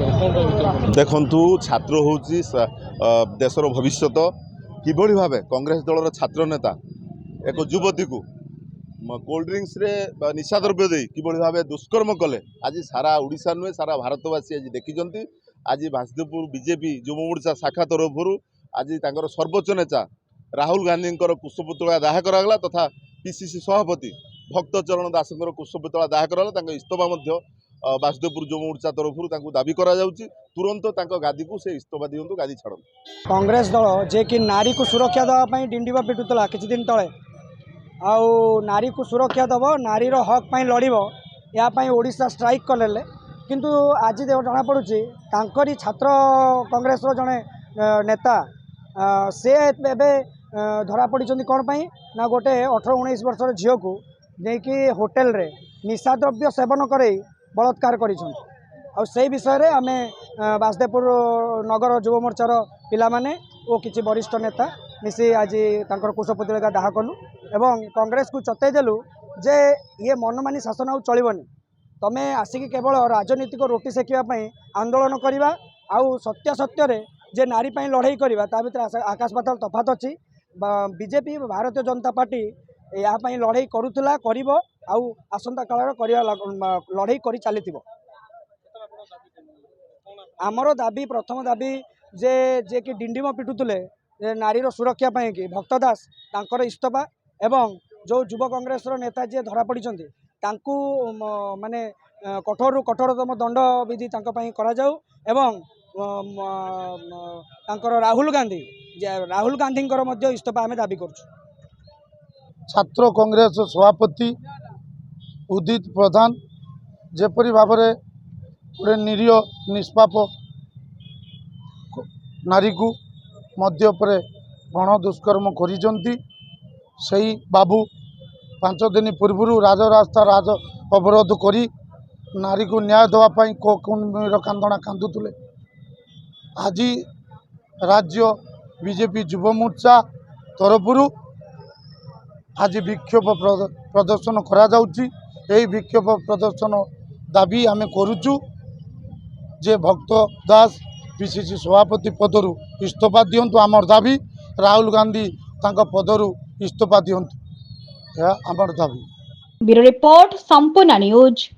देखु छात्र हूँ देशर भविष्यत किभली भाव कांग्रेस दलर छात्र नेता एक युवती को कोल्ड ड्रिंक्स रे निशा द्रव्य दे किभली भाव दुष्कर्म कले आज सारा ओडिशा नुहे सारा भारतवासी आज देखिं। आज बासदेवपुर बीजेपी युव मोर्चा शाखा तरफ आज सर्वोच्च नेता राहुल गांधी पुष्पपुतला दाह करागला तथा पीसीसी सभापति भक्तचरण दास पुष्पपुतला दाह कराला इस्तफा बासदेवपुर युव मोर्चा तरफ दाबी करा तुरंत गादी को से इस्तफा दिंतु गादी छाड़। कांग्रेस दल जे कि नारी को सुरक्षा देवाई डिंडिबा पिटुला किछि दिन तले आउ नारी को सुरक्षा दब नारीर हक पाई लड़ब यापाई ओडिशा स्ट्राइक कले किंतु आज जना पड़ुछि तांकरी छात्र कांग्रेस जड़े नेता से एबे धरा पड़ी कौन पाई ना गोटे 18-19 वर्षर झील को जेकि होटेल रे निशा द्रव्य सेवन करे बलात्कार करिछन। आ से विषय रे आमे बासदेवपुर नगर युव मोर्चार पिला माने ओ किछि वरिष्ठ नेता मिसी आज तांकर कुशपुतलिका दाह कलु एवं कांग्रेस को चतई जे ये मनमानी शासन आउ चलबनी तमे आसिक केवल राजनीतिक रोटी सेकिया आंदोलन करवा आउ सत्य सत्य जे नारी पाई लड़ाई करवा ता भीतर आकाश पाताल तफात अच्छी। बीजेपी भारतीय जनता पार्टी यहाँ लड़ाई करुला करिवो आउ आसंता काल लड़ाई करी चली। आमर दाबी प्रथम दाबी जे जे कि डिंडिम पिटुले नारीर सुरक्षा पाई कि भक्त दास तांकर इस्तफा एवं जो युव कांग्रेस नेता जी धरा पड़ी माने कठोर रु कठोरतम दंड विधि करा जाऊ एवं राहुल गांधी इस्तफा आम दाबी कर। छात्र कांग्रेस सभापति उदित प्रधान जेपरी भाव में गोटे निरीह निष्पाप नारी को मध्य पर गण दुष्कर्म करिसेंती सही बाबू 5 दिन पूर्व राजरास्ता राज अवरोध करी नारी को न्याय देवाई कोकुमीर कांदना कांदुले। आज राज्य बीजेपी युव मोर्चा तरफ आज विक्षोभ प्रदर्शन करा जाउची। एही विक्षोभ प्रदर्शन दाबी आमे करुचु जे भक्त दास पीसीसी सभापति पदरु इस्तफा दियंतु। आमर दाबी राहुल गांधी तांका पदरु इस्तफा दियंतु, यह आमर दाबी। ब्यूरो रिपोर्ट संपूर्ण न्यूज।